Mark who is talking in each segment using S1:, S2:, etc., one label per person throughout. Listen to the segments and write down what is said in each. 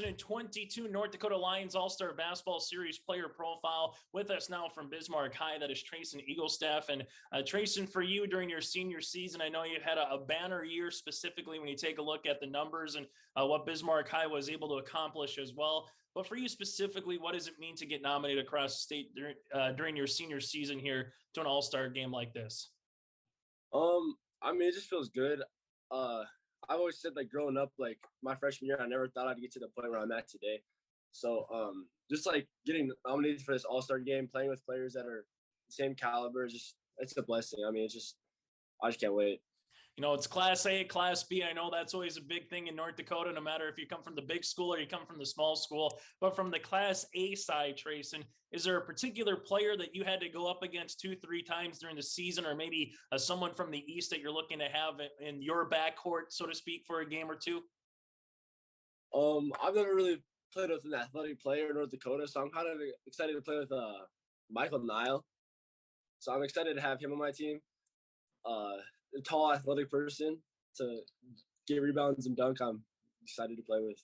S1: 2022 North Dakota Lions All-Star Basketball Series player profile. With us now from Bismarck High, that is Treysen Eaglestaff. And Treysen, for you during your senior season, I know you had a banner year specifically when you take a look at the numbers and what Bismarck High was able to accomplish as well. But for you specifically, what does it mean to get nominated across the state during your senior season here to an All-Star game like this?
S2: It just feels good. I've always said, like, growing up, like, my freshman year, I never thought I'd get to the point where I'm at today. So, just, like, getting nominated for this all-star game, playing with players that are the same caliber, it's a blessing. I just can't wait.
S1: You know, it's Class A, Class B. I know that's always a big thing in North Dakota, no matter if you come from the big school or you come from the small school. But from the Class A side, Treysen, is there a particular player that you had to go up against 2-3 times during the season, or maybe someone from the East that you're looking to have in your backcourt, so to speak, for a game or two?
S2: I've never really played with an athletic player in North Dakota, so I'm kind of excited to play with Michael Nile. So I'm excited to have him on my team. A tall, athletic person to get rebounds and dunk. I'm excited to play with.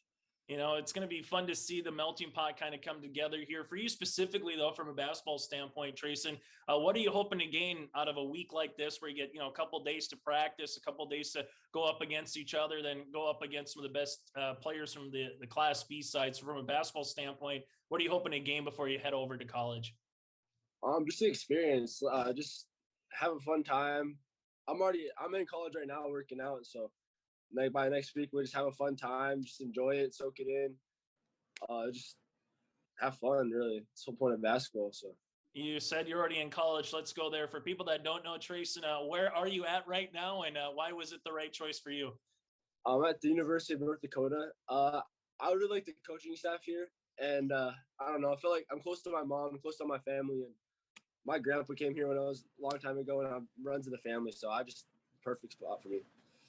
S1: You know, it's going to be fun to see the melting pot kind of come together here. For you specifically, though, from a basketball standpoint, Treysen, what are you hoping to gain out of a week like this where you get, a couple days to practice, a couple days to go up against each other, then go up against some of the best players from the Class B side? So from a basketball standpoint, what are you hoping to gain before you head over to college?
S2: Just the experience, just have a fun time. I'm in college right now working out. So by next week, we'll just have a fun time, just enjoy it, soak it in, just have fun, really. It's the whole point of basketball. So
S1: you said you're already in college. Let's go there. For people that don't know, Treysen, where are you at right now, and why was it the right choice for you?
S2: I'm at the University of North Dakota. I really like the coaching staff here, and I don't know, I feel like I'm close to my mom, I'm close to my family, and my grandpa came here when I was a long time ago, and I run to the family, so perfect spot for me.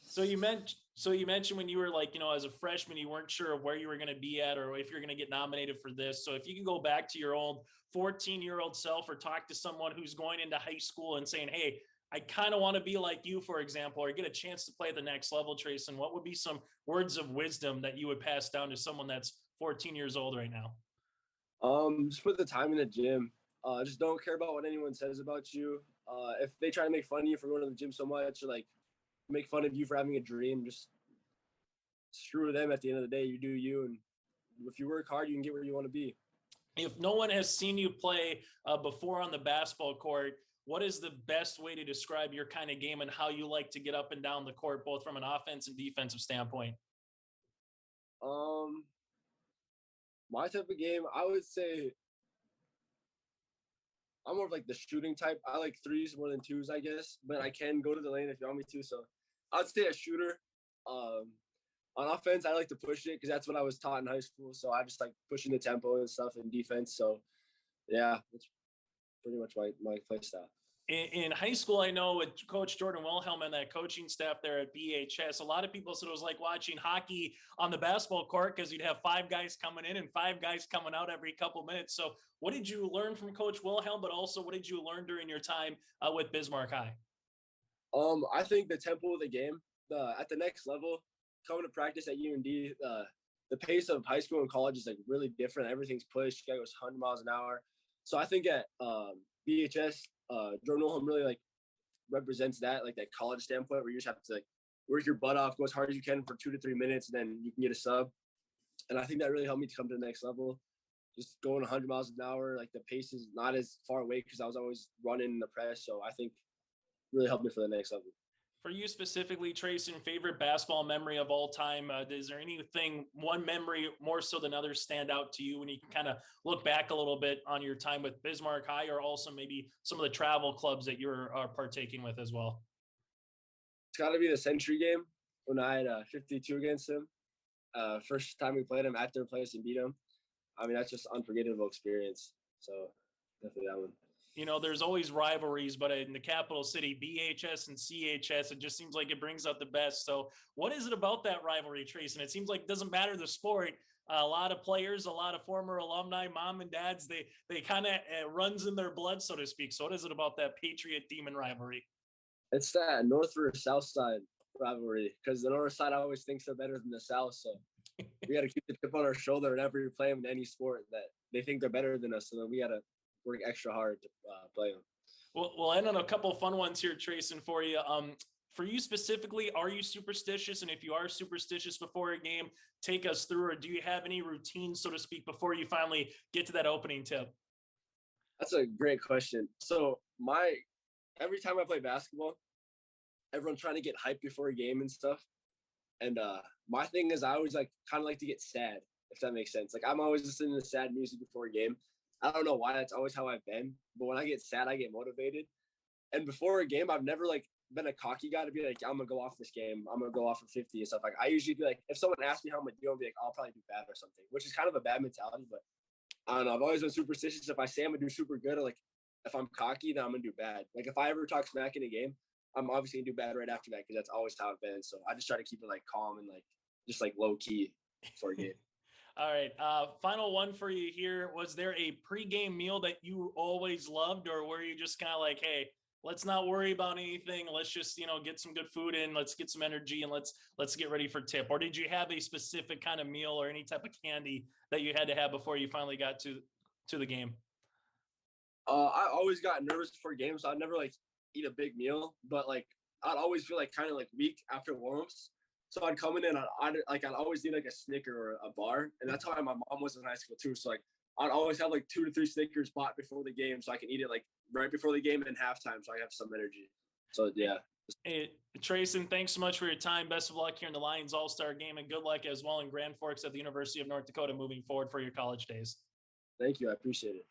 S1: So you mentioned when you were as a freshman, you weren't sure of where you were going to be at or if you're going to get nominated for this. So if you can go back to your old 14-year-old self or talk to someone who's going into high school and saying, hey, I kind of want to be like you, for example, or get a chance to play at the next level, Treysen, what would be some words of wisdom that you would pass down to someone that's 14 years old right now?
S2: Just put the time in the gym. Just don't care about what anyone says about you. If they try to make fun of you for going to the gym so much, or make fun of you for having a dream, just screw them. At the end of the day, you do you, and if you work hard, you can get where you want to be.
S1: If no one has seen you play before on the basketball court, what is the best way to describe your kind of game and how you like to get up and down the court, both from an offense and defensive standpoint?
S2: My type of game, I would say I'm more of like the shooting type. I like threes more than twos, I guess, but I can go to the lane if you want me to. So I'd say a shooter. On offense, I like to push it because that's what I was taught in high school. So I just like pushing the tempo and stuff in defense. So yeah, that's pretty much my play style.
S1: In high school, I know with Coach Coach Wilhelm and that coaching staff there at BHS, a lot of people said it was like watching hockey on the basketball court because you'd have 5 guys coming in and 5 guys coming out every couple minutes. So what did you learn from Coach Wilhelm, but also what did you learn during your time with Bismarck High?
S2: I think the tempo of the game, at the next level, coming to practice at UND, the pace of high school and college is like really different. Everything's pushed. You goes 100 miles an hour. So I think at BHS, Jordan Wilhelm really like represents that, like that college standpoint where you just have to like work your butt off, go as hard as you can for 2 to 3 minutes, and then you can get a sub. And I think that really helped me to come to the next level. Just going 100 miles an hour, like the pace is not as far away because I was always running in the press. So I think really helped me for the next level.
S1: For you specifically, Treysen, favorite basketball memory of all time? Is there anything, one memory more so than others, stand out to you when you can kind of look back a little bit on your time with Bismarck High, or also maybe some of the travel clubs that you're partaking with as well?
S2: It's got to be the Century game when I had 52 against him. First time we played him at their place and beat him. That's just unforgettable experience. So definitely that one.
S1: There's always rivalries, but in the capital city, BHS and CHS, it just seems like it brings out the best. So what is it about that rivalry, Treysen? It seems like it doesn't matter the sport. A lot of players, a lot of former alumni, mom and dads, they kind of runs in their blood, so to speak. So what is it about that Patriot Demon rivalry?
S2: It's that north versus south side rivalry, because the north side always thinks they're better than the south. So we got to keep the chip on our shoulder whenever we play them in any sport that they think they're better than us. So then we got to work extra hard to play them.
S1: We'll end on a couple of fun ones here, Treysen, for you. For you specifically, are you superstitious? And if you are superstitious before a game, take us through, or do you have any routines, so to speak, before you finally get to that opening tip?
S2: That's a great question. So every time I play basketball, everyone's trying to get hyped before a game and stuff. And my thing is I always kind of like to get sad, if that makes sense. Like I'm always listening to sad music before a game. I don't know why, that's always how I've been. But when I get sad, I get motivated. And before a game, I've never been a cocky guy to be like, I'm gonna go off this game. I'm gonna go off for 50 and stuff. Like I usually be like, if someone asks me how I'm gonna do, I'll be like, I'll probably do bad or something, which is kind of a bad mentality. But I don't know. I've always been superstitious. If I say I'm gonna do super good, or like if I'm cocky, then I'm gonna do bad. Like if I ever talk smack in a game, I'm obviously gonna do bad right after that because that's always how I've been. So I just try to keep it calm and just low key for a game.
S1: All right. Final one for you here. Was there a pregame meal that you always loved, or were you just kind of like, hey, let's not worry about anything. Let's just, get some good food in. Let's get some energy and let's get ready for tip. Or did you have a specific kind of meal or any type of candy that you had to have before you finally got to the game?
S2: I always got nervous before games. So I'd never eat a big meal, but I'd always feel kind of weak after warm-ups. So I'd come in and I'd always need a Snicker or a bar, and that's how my mom was in high school too. So I'd always have 2 to 3 Snickers bought before the game, so I can eat it right before the game and halftime, so I have some energy. So yeah.
S1: Hey, Treysen, thanks so much for your time. Best of luck here in the Lions All-Star game, and good luck as well in Grand Forks at the University of North Dakota moving forward for your college days.
S2: Thank you. I appreciate it.